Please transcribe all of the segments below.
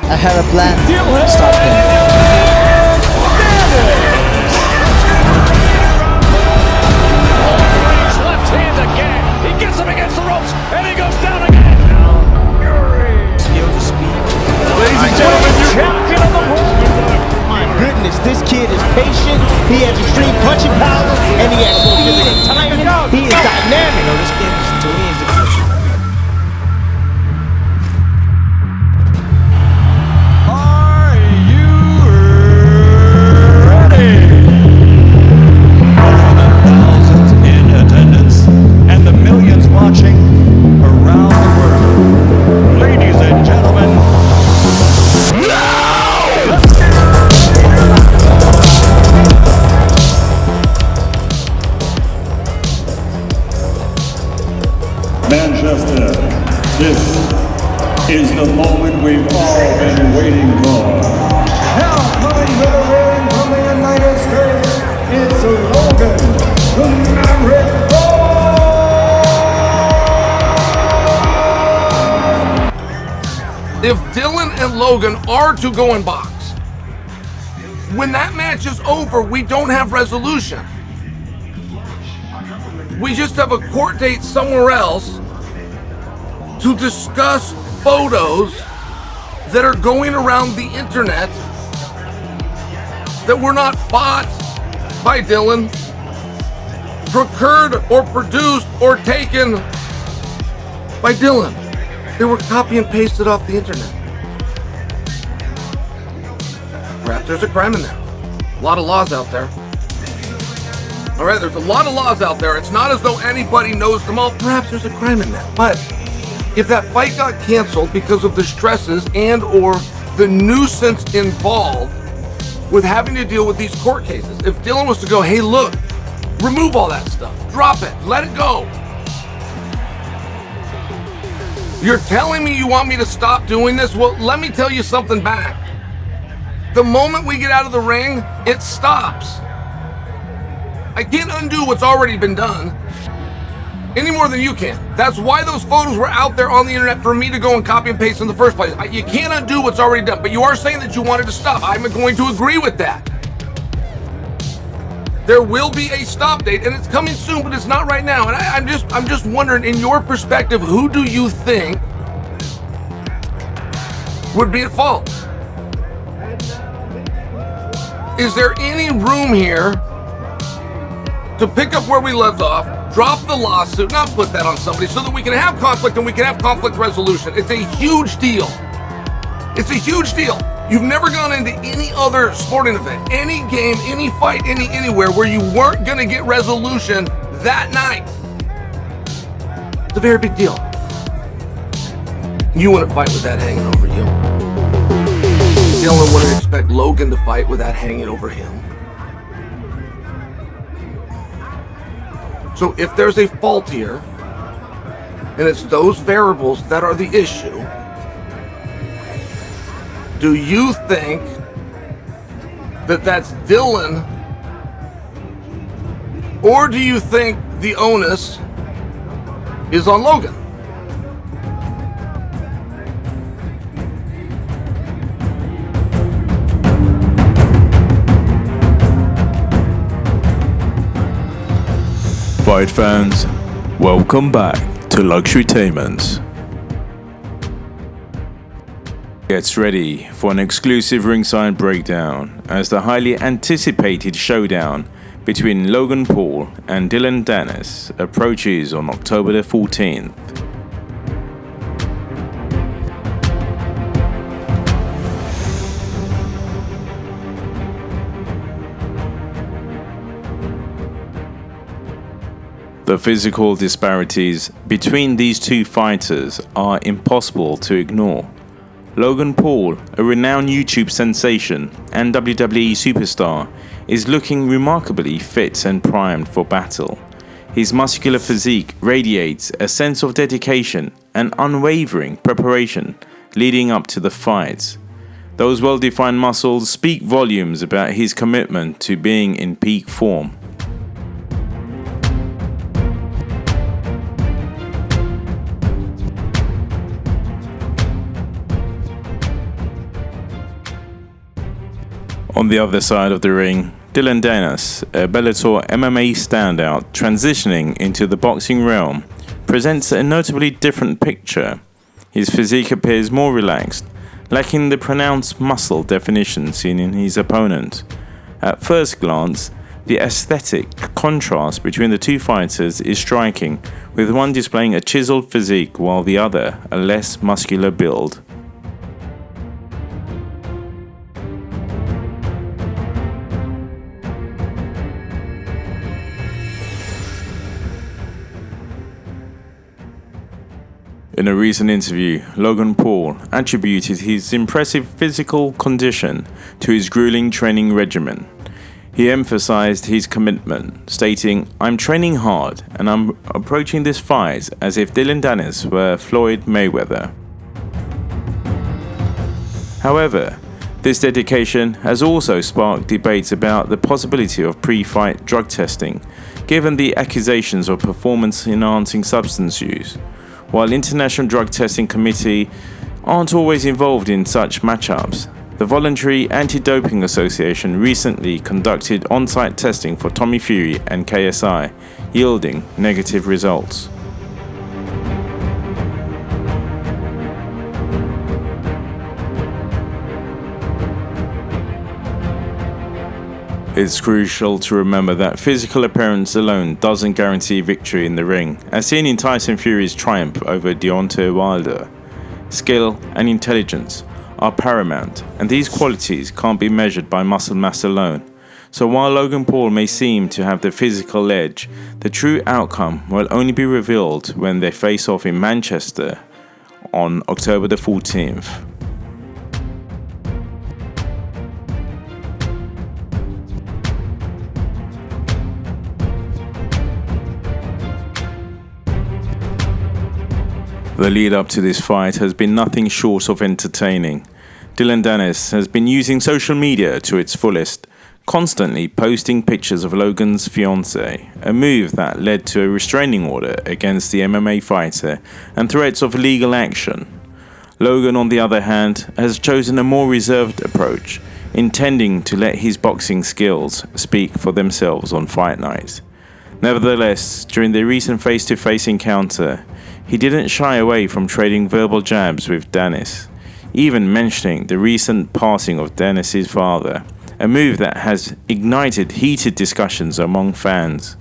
I had a plan. Stop him. Left hand again. He gets him against the ropes, and he goes down again. Skills of speed. Ladies and gentlemen, champion of the world. My goodness, this kid is patient. He has extreme punching power, and he has speed and timing. He is dynamic. This kid to me is the future. Are you ready? For the thousands in attendance and the millions watching around the world, ladies and gentlemen, Manchester, this is the moment we've all been waiting for. Now coming to the ring from the United States, it's Logan, the Maverick Paul! If Dillon and Logan are to go in box, when that match is over, we don't have resolution. We just have a court date somewhere else to discuss photos that are going around the internet that were not bought by Dillon, procured or produced or taken by Dillon. They were copy and pasted off the internet. Perhaps there's a crime in there. A lot of laws out there. All right, there's a lot of laws out there. It's not as though anybody knows them all. Perhaps there's a crime in that. But if that fight got canceled because of the stresses and or the nuisance involved with having to deal with these court cases, if Dillon was to go, hey, look, remove all that stuff, drop it, let it go. You're telling me you want me to stop doing this? Well, let me tell you something back. The moment we get out of the ring, it stops. I can't undo what's already been done any more than you can. That's why those photos were out there on the internet for me to go and copy and paste in the first place. You can't undo what's already done, but you are saying that you wanted to stop. I'm going to agree with that. There will be a stop date, and it's coming soon, but it's not right now. And I'm just wondering, in your perspective, who do you think would be at fault? Is there any room here to pick up where we left off, drop the lawsuit, not put that on somebody, so that we can have conflict and we can have conflict resolution? It's a huge deal. It's a huge deal. You've never gone into any other sporting event, any game, any fight, anywhere where you weren't going to get resolution that night. It's a very big deal. You wouldn't fight with that hanging over you. Dillon wouldn't expect Logan to fight with that hanging over him. So if there's a fault here, and it's those variables that are the issue, do you think that that's Dillon, or do you think the onus is on Logan? Fight fans, welcome back to Luxury Tainment. Gets ready for an exclusive ringside breakdown as the highly anticipated showdown between Logan Paul and Dillon Danis approaches on October the 14th. The physical disparities between these two fighters are impossible to ignore. Logan Paul, a renowned YouTube sensation and WWE superstar, is looking remarkably fit and primed for battle. His muscular physique radiates a sense of dedication and unwavering preparation leading up to the fight. Those well-defined muscles speak volumes about his commitment to being in peak form. On the other side of the ring, Dillon Danis, a Bellator MMA standout transitioning into the boxing realm, presents a notably different picture. His physique appears more relaxed, lacking the pronounced muscle definition seen in his opponent. At first glance, the aesthetic contrast between the two fighters is striking, with one displaying a chiseled physique while the other a less muscular build. In a recent interview, Logan Paul attributed his impressive physical condition to his grueling training regimen. He emphasized his commitment, stating, "I'm training hard and I'm approaching this fight as if Dillon Danis were Floyd Mayweather." However, this dedication has also sparked debates about the possibility of pre-fight drug testing, given the accusations of performance-enhancing substance use. While International Drug Testing Committee aren't always involved in such matchups, the Voluntary Anti-Doping Association recently conducted on-site testing for Tommy Fury and KSI, yielding negative results. It's crucial to remember that physical appearance alone doesn't guarantee victory in the ring, as seen in Tyson Fury's triumph over Deontay Wilder. Skill and intelligence are paramount, and these qualities can't be measured by muscle mass alone. So while Logan Paul may seem to have the physical edge, the true outcome will only be revealed when they face off in Manchester on October the 14th. The lead up to this fight has been nothing short of entertaining. Dillon Danis has been using social media to its fullest, constantly posting pictures of Logan's fiancée, a move that led to a restraining order against the MMA fighter and threats of legal action. Logan, on the other hand, has chosen a more reserved approach, intending to let his boxing skills speak for themselves on fight night. Nevertheless, during the recent face-to-face encounter, he didn't shy away from trading verbal jabs with Danis, even mentioning the recent passing of Danis' father, a move that has ignited heated discussions among fans.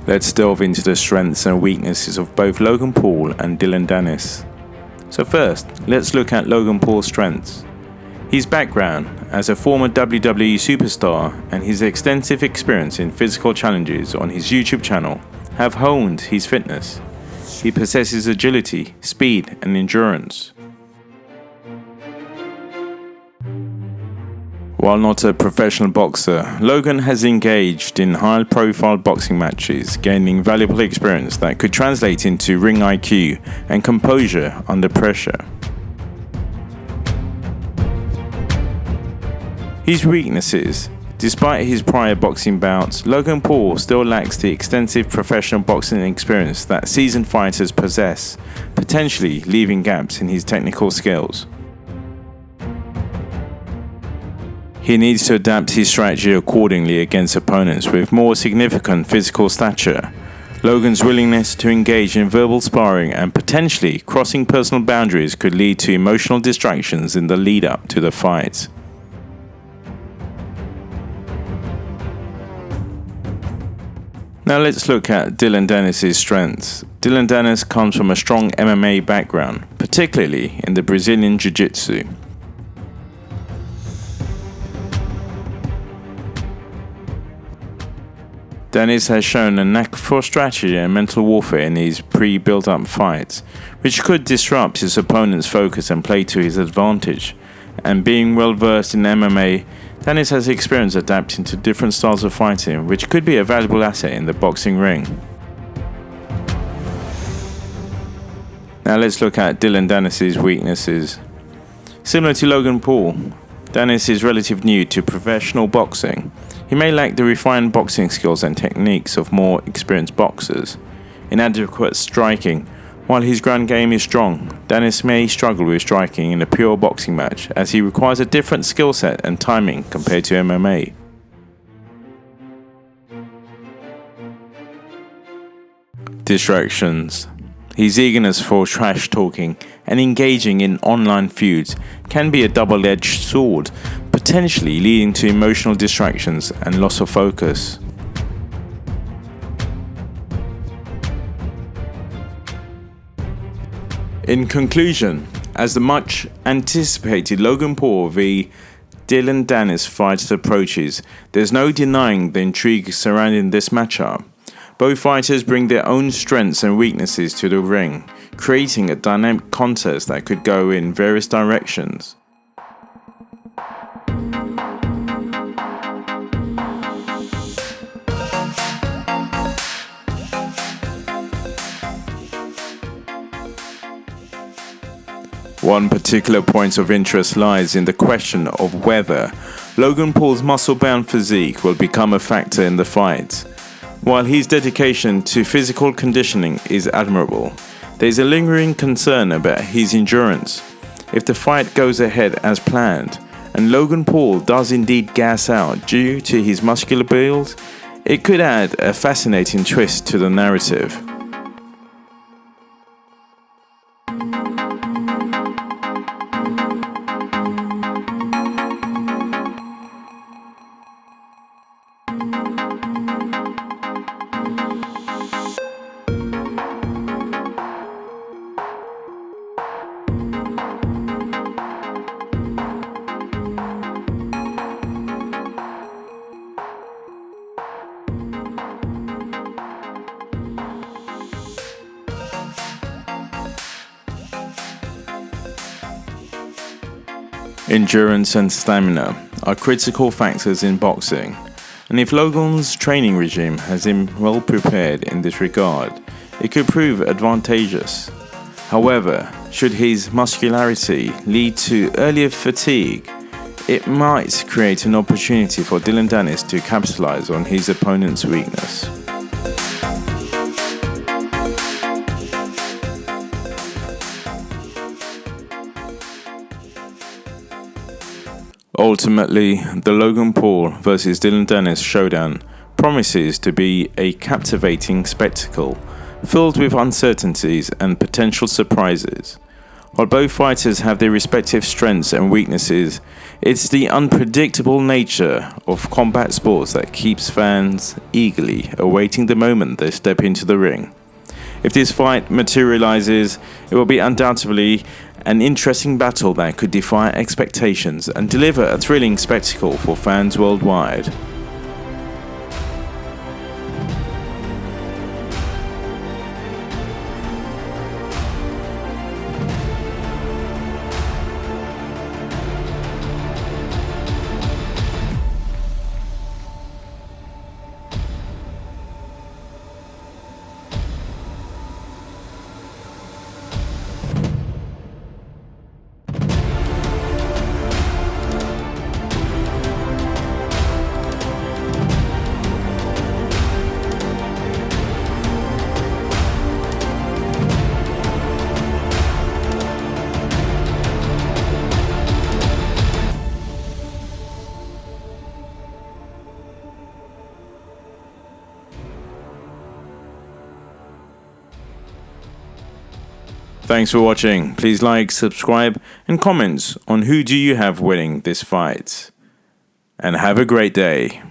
Let's delve into the strengths and weaknesses of both Logan Paul and Dillon Danis. So first, let's look at Logan Paul's strengths. His background as a former WWE superstar and his extensive experience in physical challenges on his YouTube channel have honed his fitness. He possesses agility, speed, and endurance. While not a professional boxer, Logan has engaged in high-profile boxing matches, gaining valuable experience that could translate into ring IQ and composure under pressure. His weaknesses. Despite his prior boxing bouts, Logan Paul still lacks the extensive professional boxing experience that seasoned fighters possess, potentially leaving gaps in his technical skills. He needs to adapt his strategy accordingly against opponents with more significant physical stature. Logan's willingness to engage in verbal sparring and potentially crossing personal boundaries could lead to emotional distractions in the lead-up to the fight. Now let's look at Dillon Danis' strengths. Dillon Danis comes from a strong MMA background, particularly in the Brazilian Jiu-Jitsu. Danis has shown a knack for strategy and mental warfare in his pre-built-up fights, which could disrupt his opponent's focus and play to his advantage. and being well versed in MMA, Danis has experience adapting to different styles of fighting, which could be a valuable asset in the boxing ring. Now let's look at Dillon Danis' weaknesses. Similar to Logan Paul, Danis is relatively new to professional boxing. He may lack the refined boxing skills and techniques of more experienced boxers. Inadequate striking. While his ground game is strong, Danis may struggle with striking in a pure boxing match, as he requires a different skill set and timing compared to MMA. Distractions. His eagerness for trash talking and engaging in online feuds can be a double-edged sword, potentially leading to emotional distractions and loss of focus. In conclusion, as the much anticipated Logan Paul v Dillon Danis fight approaches, there's no denying the intrigue surrounding this matchup. Both fighters bring their own strengths and weaknesses to the ring, creating a dynamic contest that could go in various directions. One particular point of interest lies in the question of whether Logan Paul's muscle-bound physique will become a factor in the fight. While his dedication to physical conditioning is admirable, there is a lingering concern about his endurance. If the fight goes ahead as planned, and Logan Paul does indeed gas out due to his muscular build, it could add a fascinating twist to the narrative. Endurance and stamina are critical factors in boxing, and if Logan's training regime has him well prepared in this regard, it could prove advantageous. However, should his muscularity lead to earlier fatigue, it might create an opportunity for Dillon Danis to capitalize on his opponent's weakness. Ultimately, the Logan Paul vs Dillon Danis showdown promises to be a captivating spectacle, filled with uncertainties and potential surprises. While both fighters have their respective strengths and weaknesses, it's the unpredictable nature of combat sports that keeps fans eagerly awaiting the moment they step into the ring. If this fight materializes, it will be undoubtedly an interesting battle that could defy expectations and deliver a thrilling spectacle for fans worldwide. Thanks for watching. Please like, subscribe, and comment on who do you have winning this fight. And have a great day.